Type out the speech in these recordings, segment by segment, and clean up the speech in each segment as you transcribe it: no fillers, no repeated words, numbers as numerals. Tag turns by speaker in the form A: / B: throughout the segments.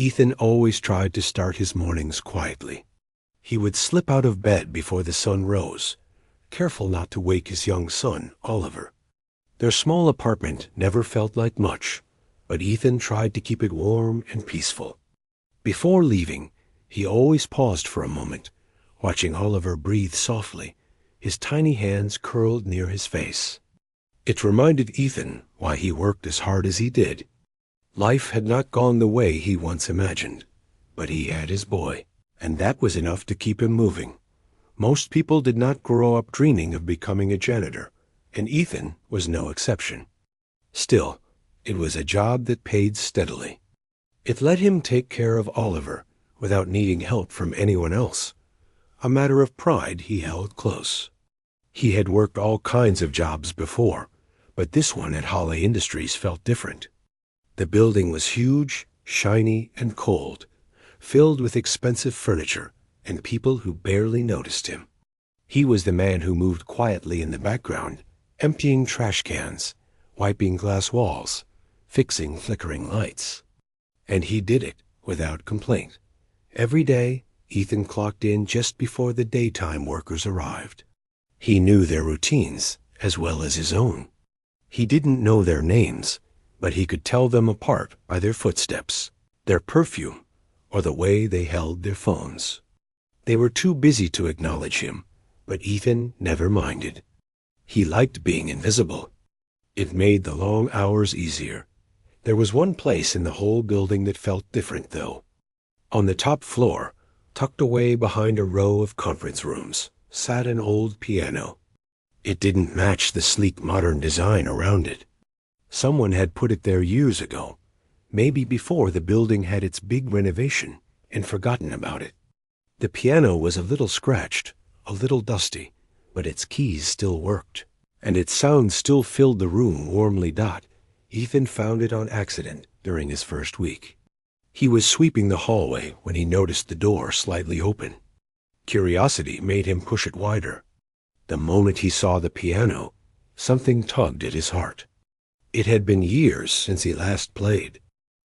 A: Ethan always tried to start his mornings quietly. He would slip out of bed before the sun rose, careful not to wake his young son, Oliver. Their small apartment never felt like much, but Ethan tried to keep it warm and peaceful. Before leaving, he always paused for a moment, watching Oliver breathe softly, his tiny hands curled near his face. It reminded Ethan why he worked as hard as he did. Life had not gone the way he once imagined, but he had his boy, and that was enough to keep him moving. Most people did not grow up dreaming of becoming a janitor, and Ethan was no exception. Still, it was a job that paid steadily. It let him take care of Oliver without needing help from anyone else, a matter of pride he held close. He had worked all kinds of jobs before, but this one at Holly Industries felt different. The building was huge, shiny, and cold, filled with expensive furniture and people who barely noticed him. He was the man who moved quietly in the background, emptying trash cans, wiping glass walls, fixing flickering lights. And he did it without complaint. Every day, Ethan clocked in just before the daytime workers arrived. He knew their routines as well as his own. He didn't know their names, but he could tell them apart by their footsteps, their perfume, or the way they held their phones. They were too busy to acknowledge him, but Ethan never minded. He liked being invisible. It made the long hours easier. There was one place in the whole building that felt different, though. On the top floor, tucked away behind a row of conference rooms, sat an old piano. It didn't match the sleek modern design around it. Someone had put it there years ago, maybe before the building had its big renovation, and forgotten about it. The piano was a little scratched, a little dusty, but its keys still worked, and its sound still filled the room warmly. Ethan found it on accident during his first week. He was sweeping the hallway when he noticed the door slightly open. Curiosity made him push it wider. The moment he saw the piano, something tugged at his heart. It had been years since he last played.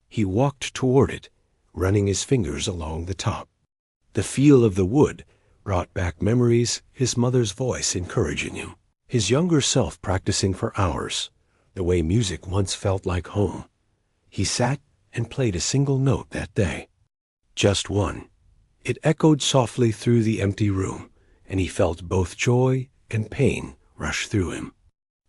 A: He walked toward it, running his fingers along the top. The feel of the wood brought back memories, his mother's voice encouraging him, his younger self practicing for hours, the way music once felt like home. He sat and played a single note that day. Just one. It echoed softly through the empty room, and he felt both joy and pain rush through him.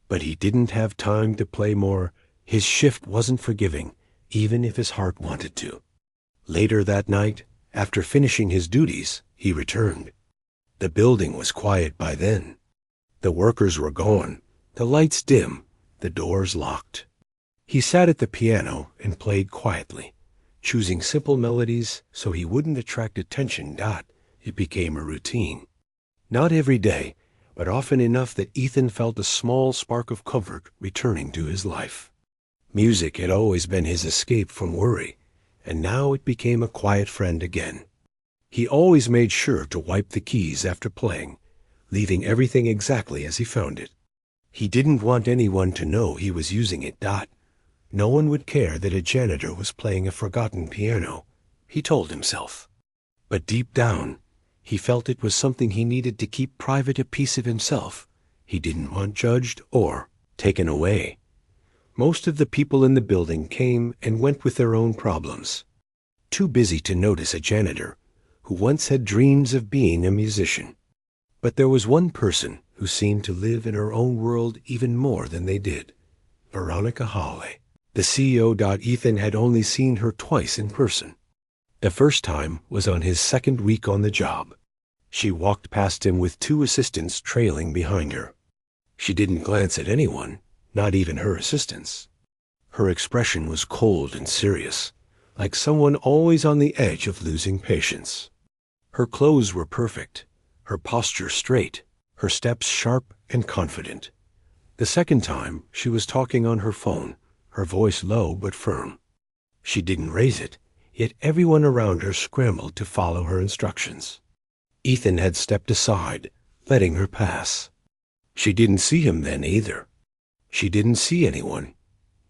A: But he didn't have time to play more. His shift wasn't forgiving, even if his heart wanted to. Later that night, after finishing his duties, he returned. The building was quiet by then. The workers were gone, the lights dim, the doors locked. He sat at the piano and played quietly, choosing simple melodies so he wouldn't attract attention. It became a routine. Not every day, but often enough that Ethan felt a small spark of comfort returning to his life. Music had always been his escape from worry, and now it became a quiet friend again. He always made sure to wipe the keys after playing, leaving everything exactly as he found it. He didn't want anyone to know he was using it. No one would care that a janitor was playing a forgotten piano, he told himself. But deep down, he felt it was something he needed to keep private, a piece of himself he didn't want judged or taken away. Most of the people in the building came and went with their own problems, too busy to notice a janitor who once had dreams of being a musician. But there was one person who seemed to live in her own world even more than they did, Veronica Hawley, the CEO. Ethan had only seen her twice in person. The first time was on his second week on the job. She walked past him with two assistants trailing behind her. She didn't glance at anyone, not even her assistants. Her expression was cold and serious, like someone always on the edge of losing patience. Her clothes were perfect, her posture straight, her steps sharp and confident. The second time, she was talking on her phone, her voice low but firm. She didn't raise it, yet everyone around her scrambled to follow her instructions. Ethan had stepped aside, letting her pass. She didn't see him then either. She didn't see anyone.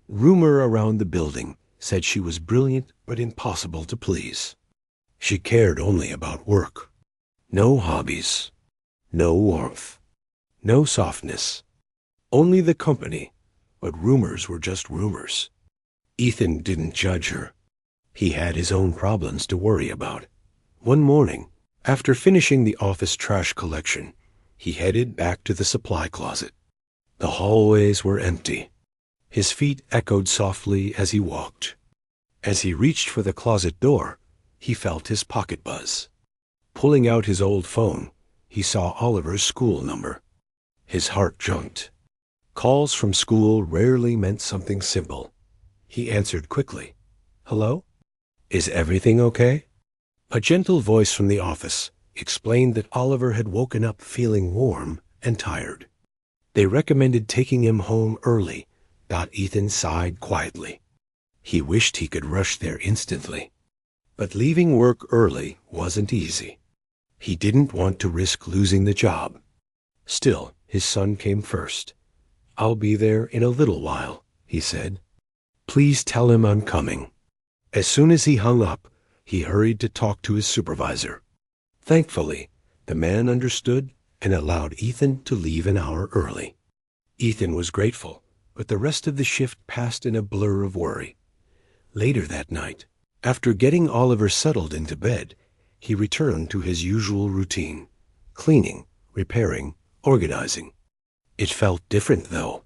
A: Rumor around the building said she was brilliant but impossible to please. She cared only about work. No hobbies, no warmth, no softness, only the company, but rumors were just rumors. Ethan didn't judge her. He had his own problems to worry about. One morning, after finishing the office trash collection, he headed back to the supply closet. The hallways were empty. His feet echoed softly as he walked. As he reached for the closet door, he felt his pocket buzz. Pulling out his old phone, he saw Oliver's school number. His heart jumped. Calls from school rarely meant something simple. He answered quickly. "Hello? Is everything okay?" A gentle voice from the office explained that Oliver had woken up feeling warm and tired. They recommended taking him home early. Ethan sighed quietly. He wished he could rush there instantly. But leaving work early wasn't easy. He didn't want to risk losing the job. Still, his son came first. "I'll be there in a little while," he said. "Please tell him I'm coming." As soon as he hung up, he hurried to talk to his supervisor. Thankfully, the man understood and allowed Ethan to leave an hour early. Ethan was grateful, but the rest of the shift passed in a blur of worry. Later that night, after getting Oliver settled into bed, he returned to his usual routine: cleaning, repairing, organizing. It felt different, though.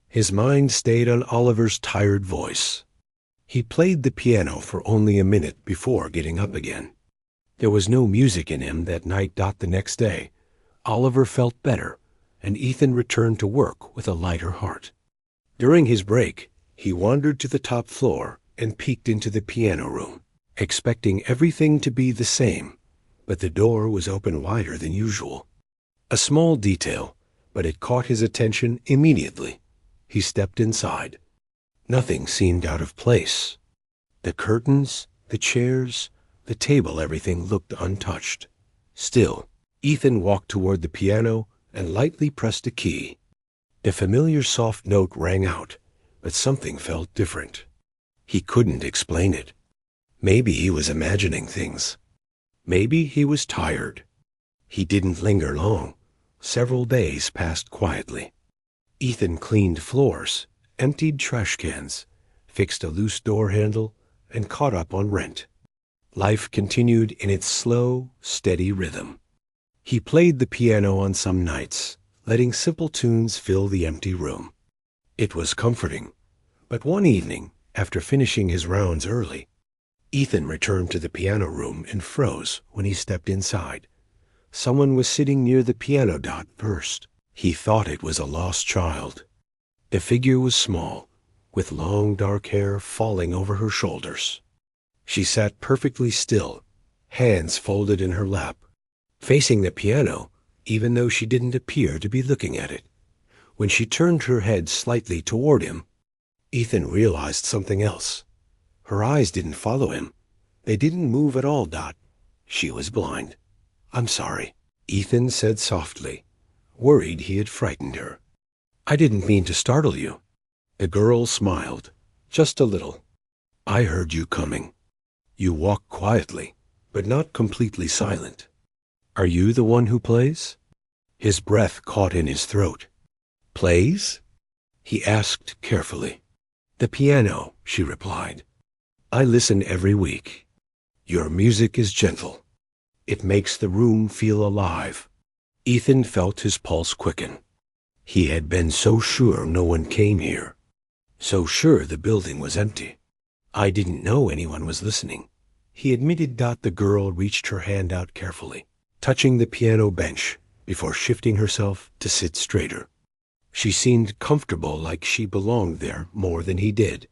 A: His mind stayed on Oliver's tired voice. He played the piano for only a minute before getting up again. There was no music in him that night. The next day, Oliver felt better, and Ethan returned to work with a lighter heart. During his break, he wandered to the top floor and peeked into the piano room, expecting everything to be the same, but the door was open wider than usual. A small detail, but it caught his attention immediately. He stepped inside. Nothing seemed out of place. The curtains, the chairs, the table, everything looked untouched. Still, Ethan walked toward the piano and lightly pressed a key. The familiar soft note rang out, but something felt different. He couldn't explain it. Maybe he was imagining things. Maybe he was tired. He didn't linger long. Several days passed quietly. Ethan cleaned floors, emptied trash cans, fixed a loose door handle, and caught up on rent. Life continued in its slow, steady rhythm. He played the piano on some nights, letting simple tunes fill the empty room. It was comforting. But one evening, after finishing his rounds early, Ethan returned to the piano room and froze when he stepped inside. Someone was sitting near the piano. First, he thought it was a lost child. The figure was small, with long dark hair falling over her shoulders. She sat perfectly still, hands folded in her lap, facing the piano, even though she didn't appear to be looking at it. When she turned her head slightly toward him, Ethan realized something else. Her eyes didn't follow him. They didn't move at all. She was blind. "I'm sorry," Ethan said softly, worried he had frightened her. "I didn't mean to startle you." The girl smiled, just a little. "I heard you coming. You walk quietly, but not completely silent. Are you the one who plays?" His breath caught in his throat. "Plays?" he asked carefully. "The piano," she replied. "I listen every week. Your music is gentle. It makes the room feel alive." Ethan felt his pulse quicken. He had been so sure no one came here, so sure the building was empty. "I didn't know anyone was listening," he admitted. The girl reached her hand out carefully, touching the piano bench before shifting herself to sit straighter. She seemed comfortable, like she belonged there more than he did.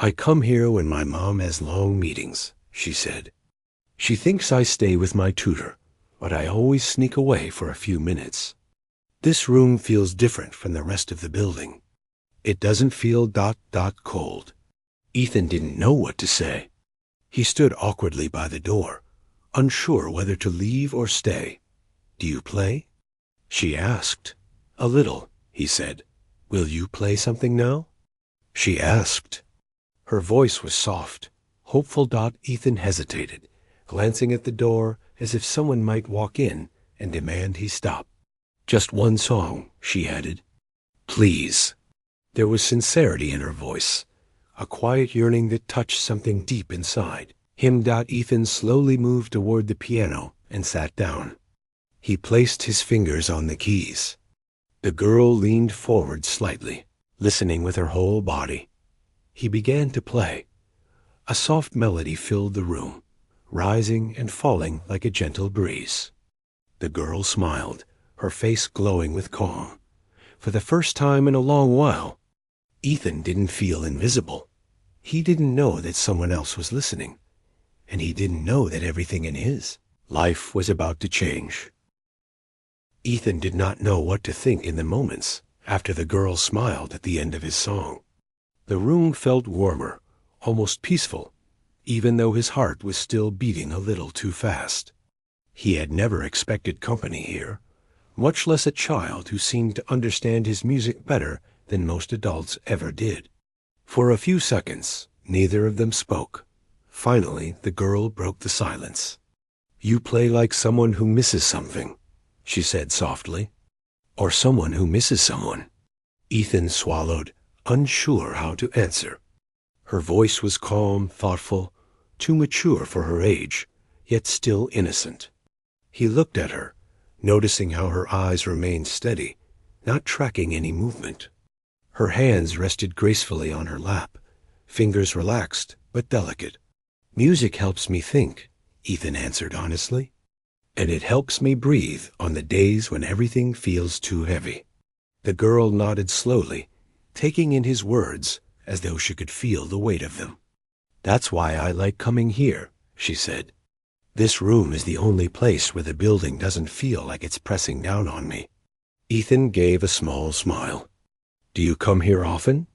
A: "I come here when my mom has long meetings," she said. "She thinks I stay with my tutor, but I always sneak away for a few minutes. This room feels different from the rest of the building. It doesn't feel cold." Ethan didn't know what to say. He stood awkwardly by the door, unsure whether to leave or stay. "Do you play?" she asked. "A little," he said. "Will you play something now?" She asked. Her voice was soft, hopeful. Ethan hesitated, glancing at the door as if someone might walk in and demand he stop. "Just one song," she added. "Please." There was sincerity in her voice, a quiet yearning that touched something deep inside him. Ethan slowly moved toward the piano and sat down. He placed his fingers on the keys. The girl leaned forward slightly, listening with her whole body. He began to play. A soft melody filled the room, rising and falling like a gentle breeze. The girl smiled, her face glowing with calm. For the first time in a long while, Ethan didn't feel invisible. He didn't know that someone else was listening, and he didn't know that everything in his life was about to change. Ethan did not know what to think in the moments after the girl smiled at the end of his song. The room felt warmer, almost peaceful, even though his heart was still beating a little too fast. He had never expected company here, much less a child who seemed to understand his music better than most adults ever did. For a few seconds, neither of them spoke. Finally, the girl broke the silence. "You play like someone who misses something," she said softly. "Or someone who misses someone." Ethan swallowed, unsure how to answer. Her voice was calm, thoughtful, too mature for her age, yet still innocent. He looked at her, noticing how her eyes remained steady, not tracking any movement. Her hands rested gracefully on her lap, fingers relaxed but delicate. "Music helps me think," Ethan answered honestly. "And it helps me breathe on the days when everything feels too heavy." The girl nodded slowly, taking in his words as though she could feel the weight of them. "That's why I like coming here," she said. "This room is the only place where the building doesn't feel like it's pressing down on me." Ethan gave a small smile. "Do you come here often?"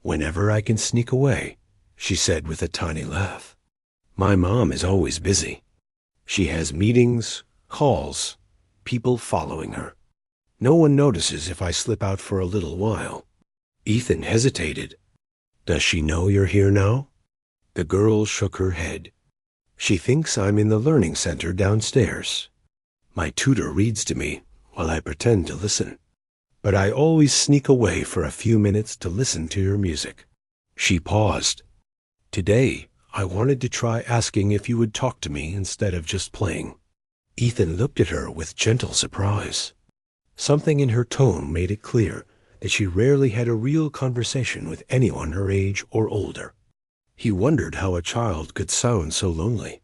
A: "Whenever I can sneak away," she said with a tiny laugh. "My mom is always busy. She has meetings, calls, people following her. No one notices if I slip out for a little while." Ethan hesitated. "Does she know you're here now?" The girl shook her head. "She thinks I'm in the learning center downstairs. My tutor reads to me while I pretend to listen. But I always sneak away for a few minutes to listen to your music." She paused. "Today, I wanted to try asking if you would talk to me instead of just playing." Ethan looked at her with gentle surprise. Something in her tone made it clear that she rarely had a real conversation with anyone her age or older. He wondered how a child could sound so lonely.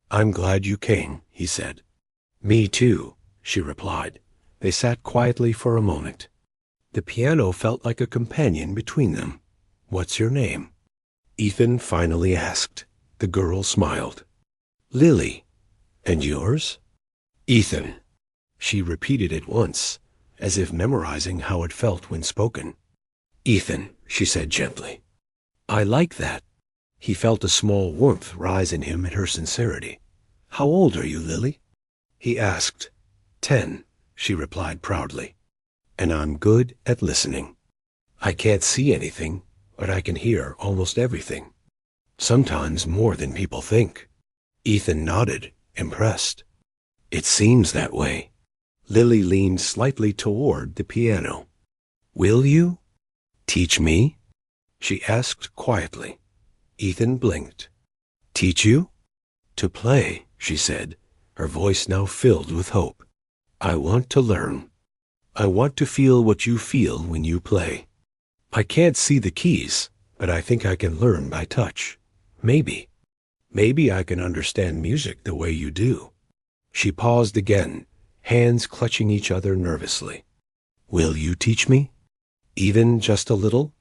A: "I'm glad you came," he said. "Me too," she replied. They sat quietly for a moment. The piano felt like a companion between them. "What's your name?" Ethan finally asked. The girl smiled. "Lily. And yours?" "Ethan." She repeated it once, as if memorizing how it felt when spoken. "Ethan," she said gently. "I like that." He felt a small warmth rise in him at her sincerity. "How old are you, Lily?" he asked. 10, she replied proudly. "And I'm good at listening. I can't see anything, but I can hear almost everything. Sometimes more than people think." Ethan nodded, impressed. "It seems that way." Lily leaned slightly toward the piano. "Will you teach me?" she asked quietly. Ethan blinked. "Teach you?" "To play," she said, her voice now filled with hope. "I want to learn. I want to feel what you feel when you play. I can't see the keys, but I think I can learn by touch. Maybe I can understand music the way you do." She paused again, hands clutching each other nervously. "Will you teach me? Even just a little?"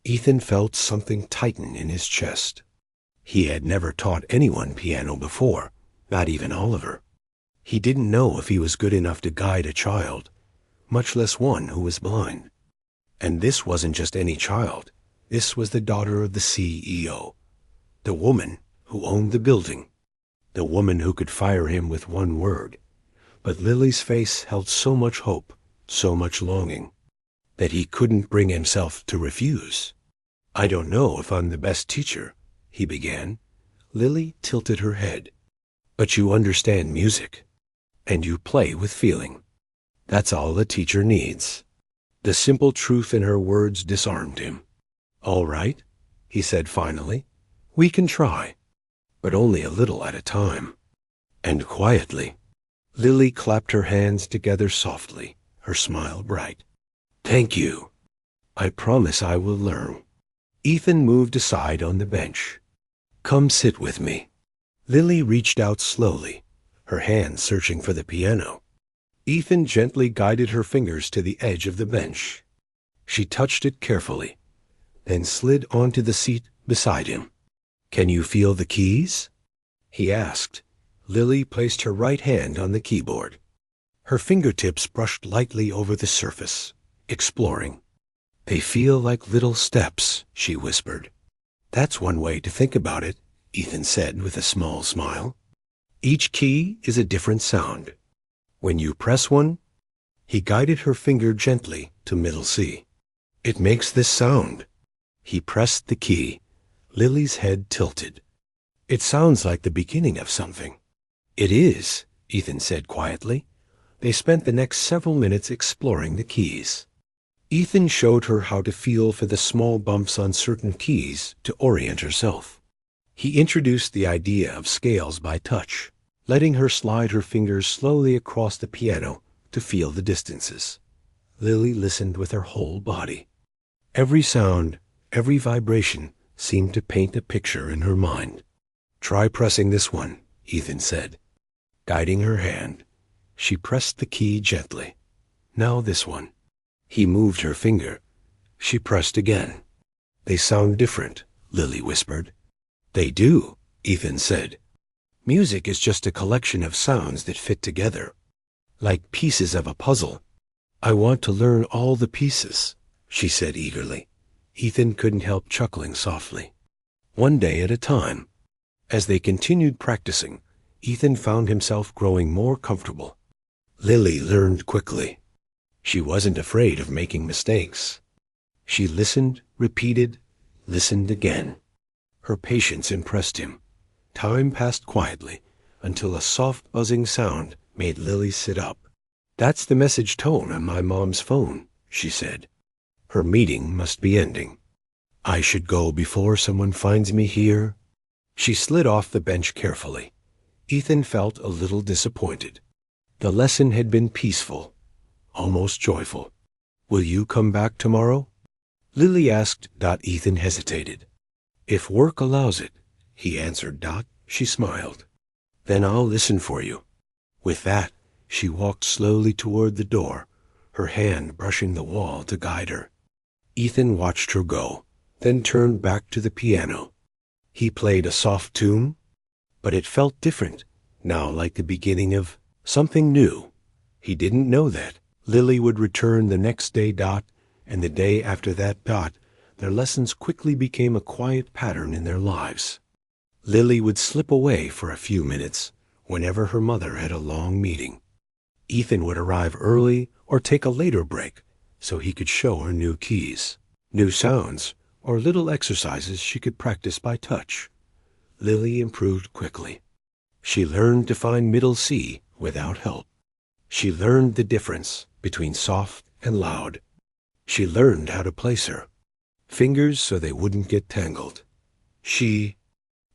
A: Ethan felt something tighten in his chest. He had never taught anyone piano before, not even Oliver. He didn't know if he was good enough to guide a child, much less one who was blind. And this wasn't just any child. This was the daughter of the CEO, the woman who owned the building, the woman who could fire him with one word. But Lily's face held so much hope, so much longing, that he couldn't bring himself to refuse. I don't know if I'm the best teacher, he began. Lily tilted her head. But you understand music, and you play with feeling. That's all a teacher needs. The simple truth in her words disarmed him. All right, he said finally. We can try, but only a little at a time. And quietly. Lily clapped her hands together softly, her smile bright. Thank you. I promise I will learn. Ethan moved aside on the bench. Come sit with me. Lily reached out slowly, her hands searching for the piano. Ethan gently guided her fingers to the edge of the bench. She touched it carefully, then slid onto the seat beside him. Can you feel the keys? He asked. Lily placed her right hand on the keyboard. Her fingertips brushed lightly over the surface, exploring. They feel like little steps, she whispered. That's one way to think about it, Ethan said with a small smile. Each key is a different sound. When you press one, he guided her finger gently to middle C. It makes this sound. He pressed the key. Lily's head tilted. It sounds like the beginning of something. It is, Ethan said quietly. They spent the next several minutes exploring the keys. Ethan showed her how to feel for the small bumps on certain keys to orient herself. He introduced the idea of scales by touch, letting her slide her fingers slowly across the piano to feel the distances. Lily listened with her whole body. Every sound, every vibration seemed to paint a picture in her mind. Try pressing this one, Ethan said. Guiding her hand, she pressed the key gently. Now this one. He moved her finger. She pressed again. They sound different, Lily whispered. They do, Ethan said. Music is just a collection of sounds that fit together, like pieces of a puzzle. I want to learn all the pieces, she said eagerly. Ethan couldn't help chuckling softly. One day at a time. As they continued practicing, Ethan found himself growing more comfortable. Lily learned quickly. She wasn't afraid of making mistakes. She listened, repeated, listened again. Her patience impressed him. Time passed quietly until a soft buzzing sound made Lily sit up. That's the message tone on my mom's phone, she said. Her meeting must be ending. I should go before someone finds me here. She slid off the bench carefully. Ethan felt a little disappointed. The lesson had been peaceful, almost joyful. Will you come back tomorrow? Lily asked. Ethan hesitated. If work allows it, he answered. She smiled. Then I'll listen for you. With that, she walked slowly toward the door, her hand brushing the wall to guide her. Ethan watched her go, then turned back to the piano. He played a soft tune, but it felt different, now like the beginning of something new. He didn't know that. Lily would return the next day. And the day after that. Their lessons quickly became a quiet pattern in their lives. Lily would slip away for a few minutes whenever her mother had a long meeting. Ethan would arrive early or take a later break so he could show her new keys, new sounds, or little exercises she could practice by touch. Lily improved quickly. She learned to find middle C without help. She learned the difference between soft and loud. She learned how to place her fingers so they wouldn't get tangled. She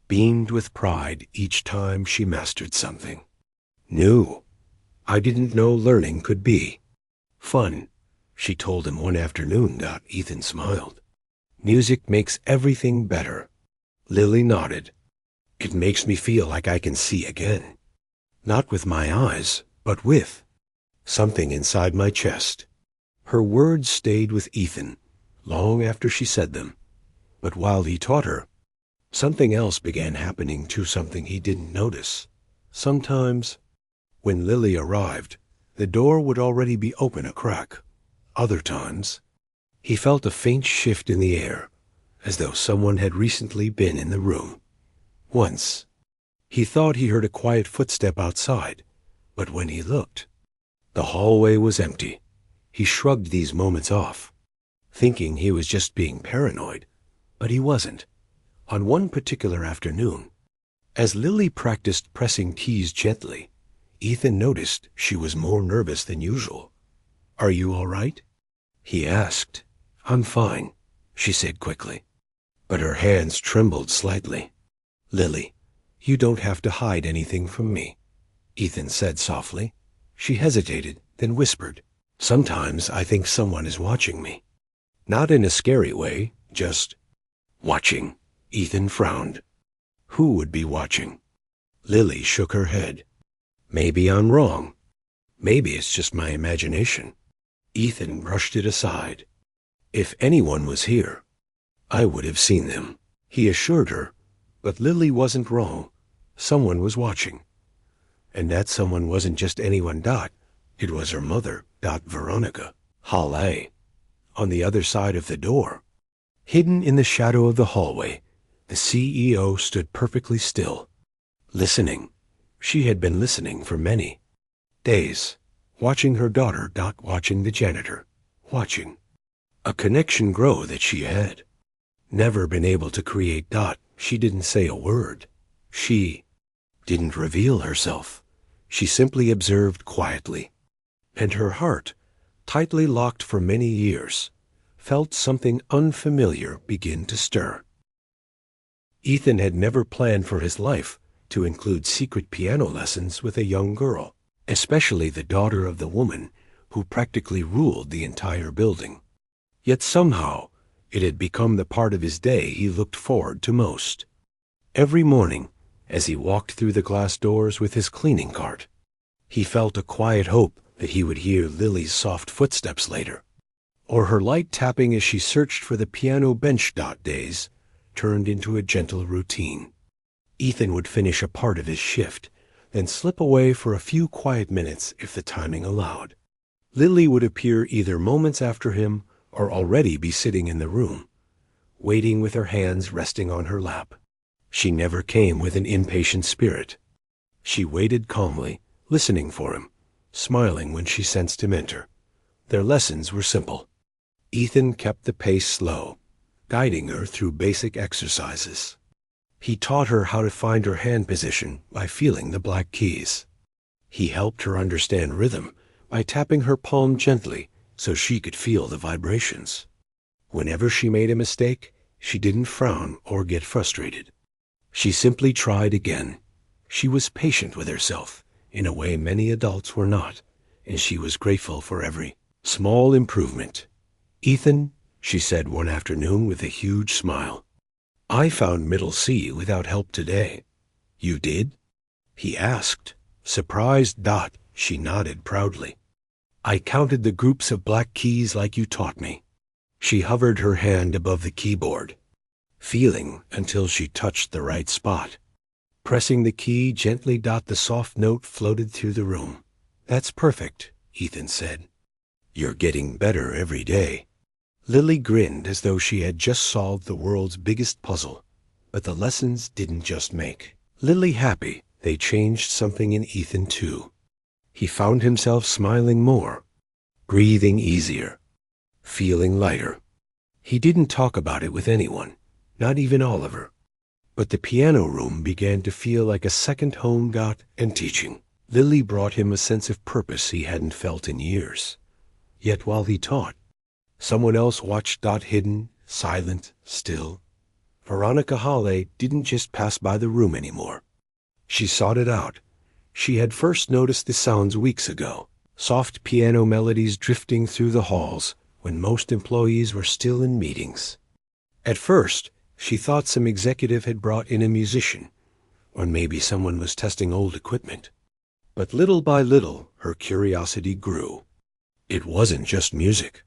A: beamed with pride each time she mastered something new. I didn't know learning could be fun, she told him one afternoon. Ethan smiled. Music makes everything better. Lily nodded. It makes me feel like I can see again. Not with my eyes, but with something inside my chest. Her words stayed with Ethan long after she said them. But while he taught her, something else began happening too, something he didn't notice. Sometimes, when Lily arrived, the door would already be open a crack. Other times, he felt a faint shift in the air, as though someone had recently been in the room. Once, he thought he heard a quiet footstep outside, but when he looked, the hallway was empty. He shrugged these moments off, thinking he was just being paranoid. But he wasn't. On one particular afternoon, as Lily practiced pressing keys gently, Ethan noticed she was more nervous than usual. "Are you all right?" he asked. "I'm fine," she said quickly. But her hands trembled slightly. "Lily, you don't have to hide anything from me," Ethan said softly. She hesitated, then whispered, "Sometimes I think someone is watching me." Not in a scary way, just watching. Ethan frowned. Who would be watching? Lily shook her head. "Maybe I'm wrong. Maybe it's just my imagination." Ethan brushed it aside. "If anyone was here, I would have seen them," he assured her. But Lily wasn't wrong. Someone was watching. And that someone wasn't just anyone. It was her mother, Veronica Halley, on the other side of the door. Hidden in the shadow of the hallway, the CEO stood perfectly still, listening. She had been listening for many days, watching her daughter, watching the janitor, watching a connection grow that she had never been able to create. She didn't say a word. She didn't reveal herself. She simply observed quietly. And her heart, tightly locked for many years, felt something unfamiliar begin to stir. Ethan had never planned for his life to include secret piano lessons with a young girl, especially the daughter of the woman who practically ruled the entire building. Yet somehow it had become the part of his day he looked forward to most. Every morning, as he walked through the glass doors with his cleaning cart, he felt a quiet hope that he would hear Lily's soft footsteps later, or her light tapping as she searched for the piano bench. Days turned into a gentle routine. Ethan would finish a part of his shift, then slip away for a few quiet minutes if the timing allowed. Lily would appear either moments after him or already be sitting in the room, waiting with her hands resting on her lap. She never came with an impatient spirit. She waited calmly, listening for him, smiling when she sensed him enter. Their lessons were simple. Ethan kept the pace slow, guiding her through basic exercises. He taught her how to find her hand position by feeling the black keys. He helped her understand rhythm by tapping her palm gently so she could feel the vibrations. Whenever she made a mistake, she didn't frown or get frustrated. She simply tried again. She was patient with herself in a way many adults were not, and she was grateful for every small improvement. "Ethan," she said one afternoon with a huge smile, "I found middle C without help today." "You did?" he asked, surprised. She nodded proudly. "I counted the groups of black keys like you taught me." She hovered her hand above the keyboard, feeling until she touched the right spot. Pressing the key gently. The soft note floated through the room. "That's perfect," Ethan said. "You're getting better every day." Lily grinned as though she had just solved the world's biggest puzzle. But the lessons didn't just make Lily happy. They changed something in Ethan too. He found himself smiling more, breathing easier, feeling lighter. He didn't talk about it with anyone, not even Oliver. But the piano room began to feel like a second home. And teaching Lily brought him a sense of purpose he hadn't felt in years. Yet while he taught, someone else watched. Hidden, silent, still. Veronica Halley didn't just pass by the room anymore. She sought it out. She had first noticed the sounds weeks ago, soft piano melodies drifting through the halls when most employees were still in meetings. At first, she thought some executive had brought in a musician, or maybe someone was testing old equipment. But little by little, her curiosity grew. It wasn't just music.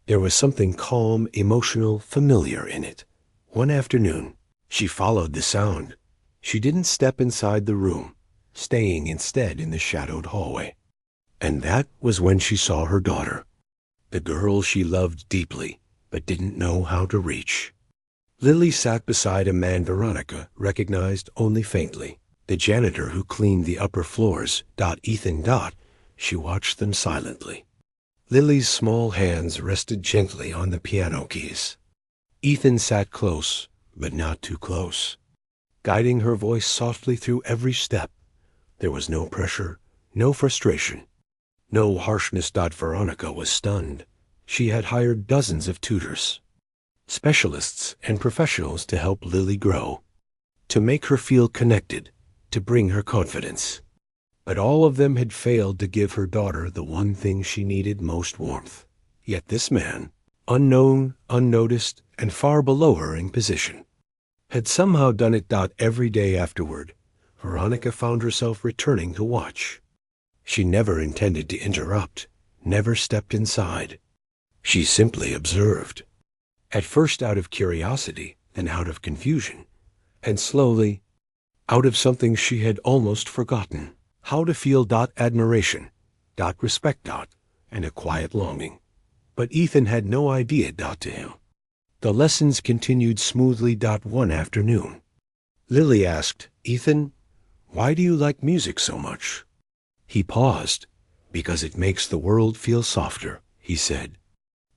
A: There was something calm, emotional, familiar in it. One afternoon, she followed the sound. She didn't step inside the room, staying instead in the shadowed hallway. And that was when she saw her daughter, the girl she loved deeply but didn't know how to reach. Lily sat beside a man Veronica recognized only faintly, the janitor who cleaned the upper floors. Ethan. She watched them silently. Lily's small hands rested gently on the piano keys. Ethan sat close, but not too close, guiding her voice softly through every step. There was no pressure, no frustration, no harshness. Veronica was stunned. She had hired dozens of tutors, specialists, and professionals to help Lily grow, to make her feel connected, to bring her confidence. But all of them had failed to give her daughter the one thing she needed most: warmth. Yet this man, unknown, unnoticed, and far below her in position, had somehow done it. Every day afterward, Veronica found herself returning to watch. She never intended to interrupt, never stepped inside. She simply observed. At first out of curiosity, then out of confusion, and slowly out of something she had almost forgotten: how to feel. Admiration, respect, and a quiet longing. But Ethan had no idea. To him, the lessons continued smoothly. One afternoon, Lily asked, "Ethan, why do you like music so much?" He paused. "Because it makes the world feel softer," he said.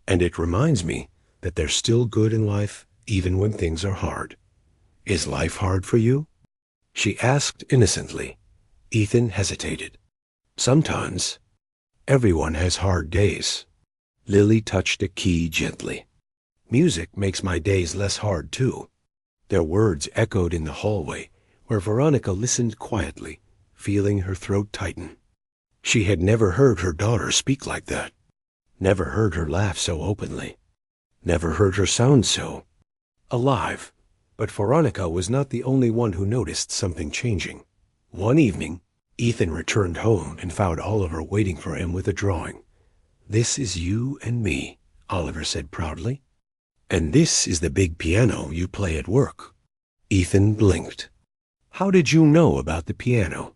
A: "And it reminds me that there's still good in life, even when things are hard." "Is life hard for you?" she asked innocently. Ethan hesitated. "Sometimes. Everyone has hard days." Lily touched a key gently. "Music makes my days less hard, too." Their words echoed in the hallway, where Veronica listened quietly, feeling her throat tighten. She had never heard her daughter speak like that, never heard her laugh so openly, never heard her sound so alive. But Veronica was not the only one who noticed something changing. One evening, Ethan returned home and found Oliver waiting for him with a drawing. "This is you and me," Oliver said proudly. "And this is the big piano you play at work." Ethan blinked. "How did you know about the piano?"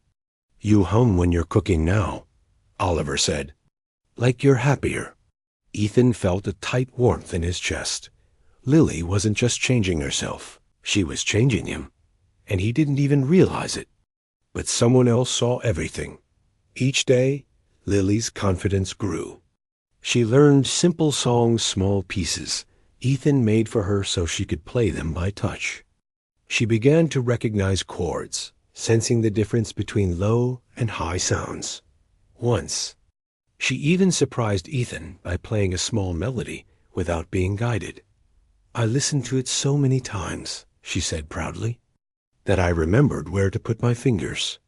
A: "You hum when you're cooking now," Oliver said. "Like you're happier." Ethan felt a tight warmth in his chest. Lily wasn't just changing herself. She was changing him, and he didn't even realize it. But someone else saw everything. Each day, Lily's confidence grew. She learned simple songs, small pieces Ethan made for her so she could play them by touch. She began to recognize chords, sensing the difference between low and high sounds. Once, she even surprised Ethan by playing a small melody without being guided. "I listened to it so many times," she said proudly, "that I remembered where to put my fingers."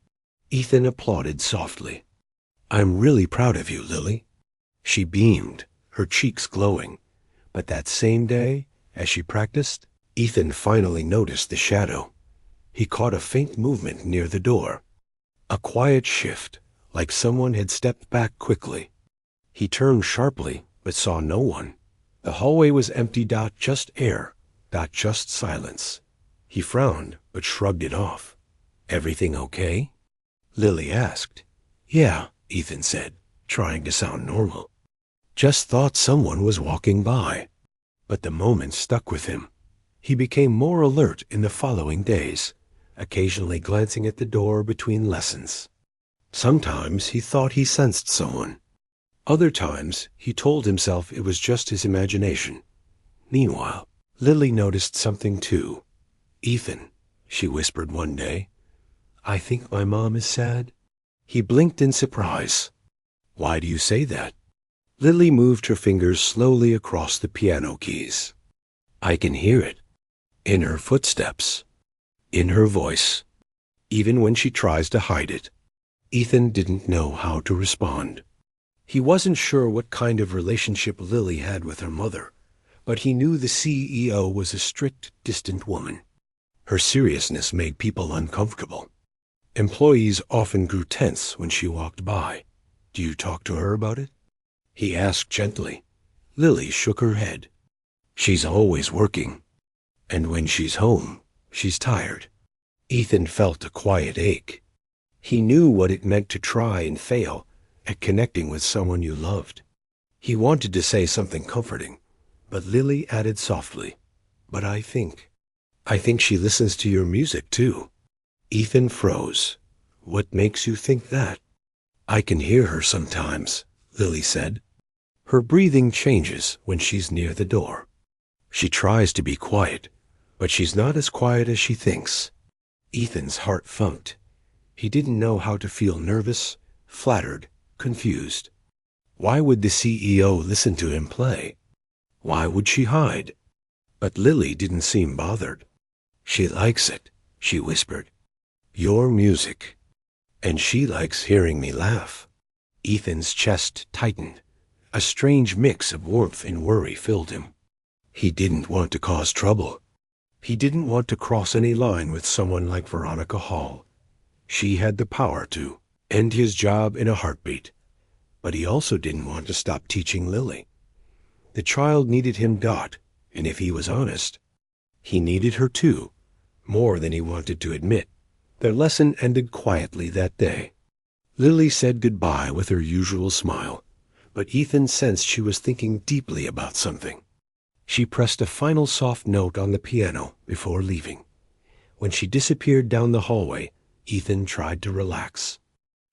A: Ethan applauded softly. "I'm really proud of you, Lily." She beamed, her cheeks glowing. But that same day, as she practiced, Ethan finally noticed the shadow. He caught a faint movement near the door, a quiet shift, like someone had stepped back quickly. He turned sharply, but saw no one. The hallway was empty. Just air. Just silence. He frowned, but shrugged it off. "Everything okay?" Lily asked. "Yeah," Ethan said, trying to sound normal. "Just thought someone was walking by." But the moment stuck with him. He became more alert in the following days, occasionally glancing at the door between lessons. Sometimes he thought he sensed someone. Other times he told himself it was just his imagination. Meanwhile, Lily noticed something too. "Ethan," she whispered one day, "I think my mom is sad." He blinked in surprise. "Why do you say that?" Lily moved her fingers slowly across the piano keys. "I can hear it. In her footsteps. In her voice. Even when she tries to hide it." Ethan didn't know how to respond. He wasn't sure what kind of relationship Lily had with her mother, but he knew the CEO was a strict, distant woman. Her seriousness made people uncomfortable. Employees often grew tense when she walked by. "Do you talk to her about it?" he asked gently. Lily shook her head. "She's always working. And when she's home, she's tired." Ethan felt a quiet ache. He knew what it meant to try and fail at connecting with someone you loved. He wanted to say something comforting, but Lily added softly, "But I think she listens to your music too." Ethan froze. "What makes you think that?" "I can hear her sometimes," Lily said. "Her breathing changes when she's near the door. She tries to be quiet, but she's not as quiet as she thinks. Ethan's heart thumped. He didn't know how to feel nervous, flattered, confused. Why would the CEO listen to him play? Why would she hide? But Lily didn't seem bothered. She likes it, she whispered. Your music. And she likes hearing me laugh. Ethan's chest tightened. A strange mix of warmth and worry filled him. He didn't want to cause trouble. He didn't want to cross any line with someone like Veronica Hall. She had the power to end his job in a heartbeat. But he also didn't want to stop teaching Lily. The child needed him, and if he was honest, he needed her too, more than he wanted to admit. Their lesson ended quietly that day. Lily said goodbye with her usual smile, but Ethan sensed she was thinking deeply about something. She pressed a final soft note on the piano before leaving. When she disappeared down the hallway, Ethan tried to relax.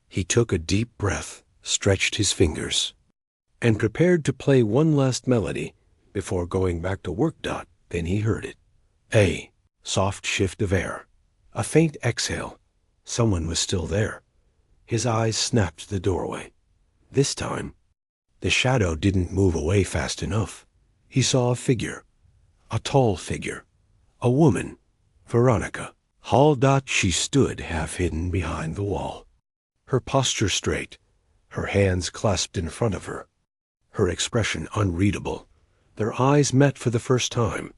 A: He took a deep breath, stretched his fingers, and prepared to play one last melody before going back to work. Then he heard it. A soft shift of air. A faint exhale. Someone was still there. His eyes snapped to the doorway. This time, the shadow didn't move away fast enough. He saw a figure. A tall figure. A woman. Veronica Hall. She stood half hidden behind the wall. Her posture straight. Her hands clasped in front of her. Her expression unreadable. Their eyes met for the first time.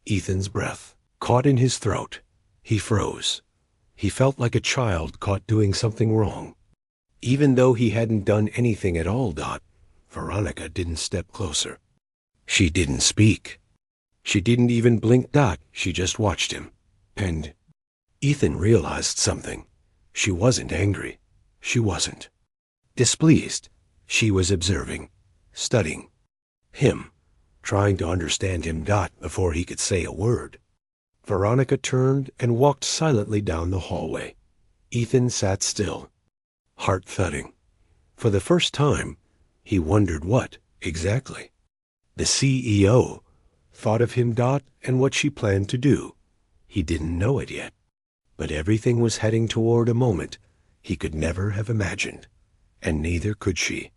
A: Ethan's breath caught in his throat. He froze. He felt like a child caught doing something wrong. Even though he hadn't done anything at all. Veronica didn't step closer. She didn't speak. She didn't even blink. She just watched him. And Ethan realized something. She wasn't angry. She wasn't displeased. She was observing, studying him, trying to understand him. Before he could say a word, Veronica turned and walked silently down the hallway. Ethan sat still, heart thudding. For the first time, he wondered what, exactly, the CEO thought of him. And what she planned to do. He didn't know it yet, but everything was heading toward a moment he could never have imagined, and neither could she.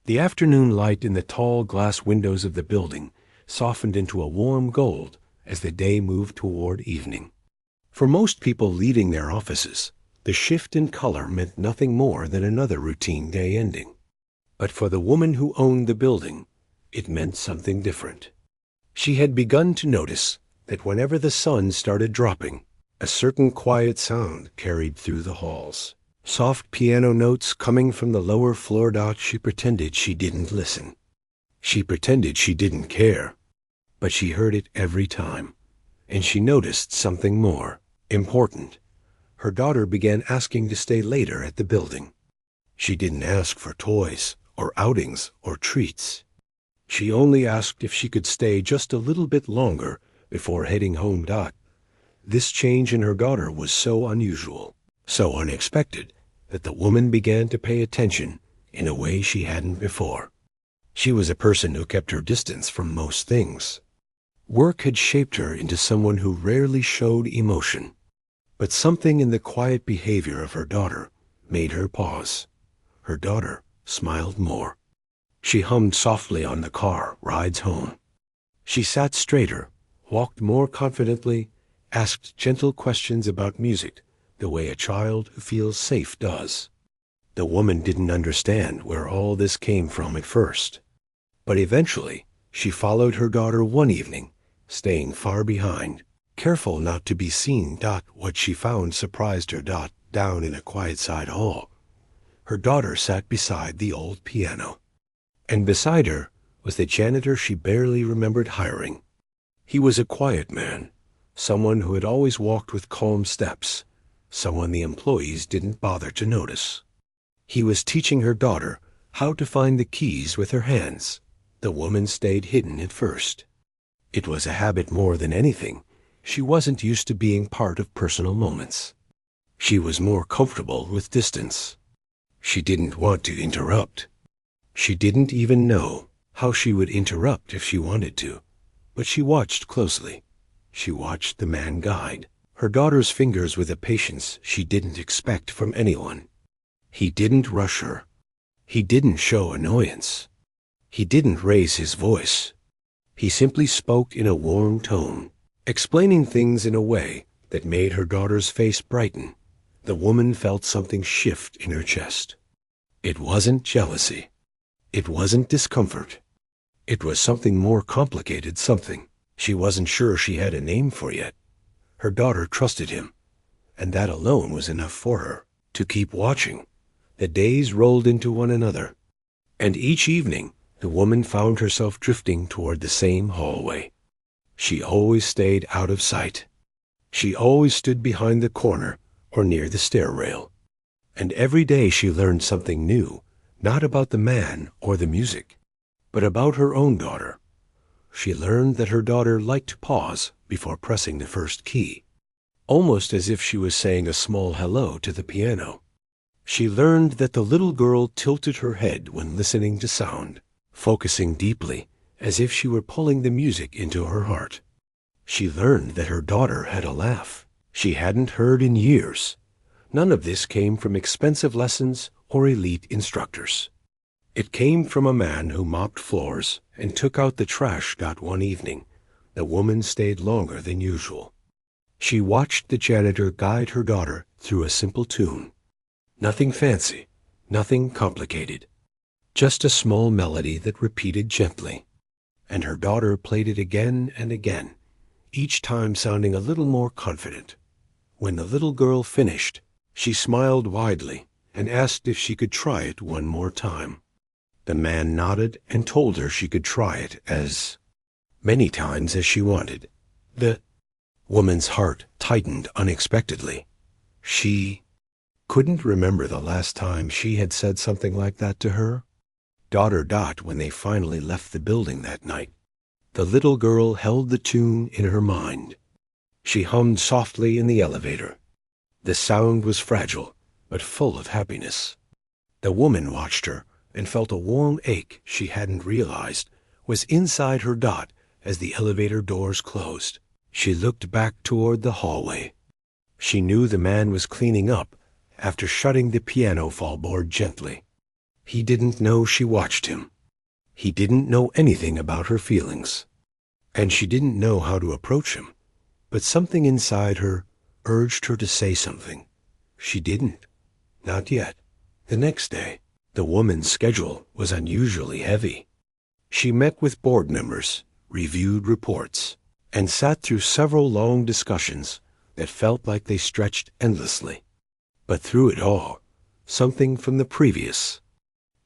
A: The afternoon light in the tall glass windows of the building softened into a warm gold as the day moved toward evening. For most people leaving their offices, the shift in color meant nothing more than another routine day ending. But for the woman who owned the building, it meant something different. She had begun to notice that whenever the sun started dropping, a certain quiet sound carried through the halls. Soft piano notes coming from the lower floor. She pretended she didn't listen. She pretended she didn't care. But she heard it every time. And she noticed something more important. Her daughter began asking to stay later at the building. She didn't ask for toys or outings or treats. She only asked if she could stay just a little bit longer before heading home. This change in her daughter was so unusual, so unexpected, that the woman began to pay attention in a way she hadn't before. She was a person who kept her distance from most things. Work had shaped her into someone who rarely showed emotion. But something in the quiet behavior of her daughter made her pause. Her daughter smiled more. She hummed softly on the car rides home. She sat straighter, walked more confidently, asked gentle questions about music, the way a child who feels safe does. The woman didn't understand where all this came from at first. But eventually, she followed her daughter one evening, staying far behind, careful not to be seen. What she found surprised her. Down in a quiet side hall, her daughter sat beside the old piano. And beside her was the janitor she barely remembered hiring. He was a quiet man, someone who had always walked with calm steps, someone the employees didn't bother to notice. He was teaching her daughter how to find the keys with her hands. The woman stayed hidden at first. It was a habit more than anything. She wasn't used to being part of personal moments. She was more comfortable with distance. She didn't want to interrupt. She didn't even know how she would interrupt if she wanted to. But she watched closely. She watched the man guide her daughter's fingers with a patience she didn't expect from anyone. He didn't rush her. He didn't show annoyance. He didn't raise his voice. He simply spoke in a warm tone, explaining things in a way that made her daughter's face brighten. The woman felt something shift in her chest. It wasn't jealousy. It wasn't discomfort. It was something more complicated, something she wasn't sure she had a name for yet. Her daughter trusted him, and that alone was enough for her to keep watching. The days rolled into one another, and each evening the woman found herself drifting toward the same hallway. She always stayed out of sight. She always stood behind the corner or near the stair rail. And every day she learned something new, not about the man or the music, but about her own daughter. She learned that her daughter liked to pause before pressing the first key, almost as if she was saying a small hello to the piano. She learned that the little girl tilted her head when listening to sound, focusing deeply, as if she were pulling the music into her heart. She learned that her daughter had a laugh she hadn't heard in years. None of this came from expensive lessons or elite instructors. It came from a man who mopped floors and took out the trash. One evening, the woman stayed longer than usual. She watched the janitor guide her daughter through a simple tune. Nothing fancy, nothing complicated, just a small melody that repeated gently. And her daughter played it again and again, each time sounding a little more confident. When the little girl finished, she smiled widely and asked if she could try it one more time. The man nodded and told her she could try it as many times as she wanted. The woman's heart tightened unexpectedly. She couldn't remember the last time she had said something like that to her. Daughter. When they finally left the building that night, the little girl held the tune in her mind. She hummed softly in the elevator. The sound was fragile, but full of happiness. The woman watched her and felt a warm ache she hadn't realized was inside her. As the elevator doors closed, she looked back toward the hallway. She knew the man was cleaning up after shutting the piano fallboard gently. He didn't know she watched him. He didn't know anything about her feelings, and she didn't know how to approach him. But something inside her urged her to say something. She didn't. Not yet. The next day, the woman's schedule was unusually heavy. She met with board members, reviewed reports, and sat through several long discussions that felt like they stretched endlessly. But through it all, something from the previous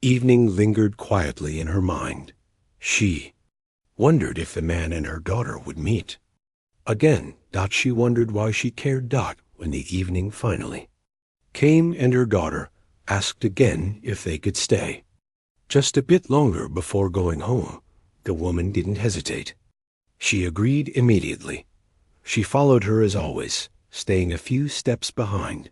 A: evening lingered quietly in her mind. She wondered if the man and her daughter would meet. Again, she wondered why she cared. When the evening finally came and her daughter asked again if they could stay just a bit longer before going home, the woman didn't hesitate. She agreed immediately. She followed her as always, staying a few steps behind.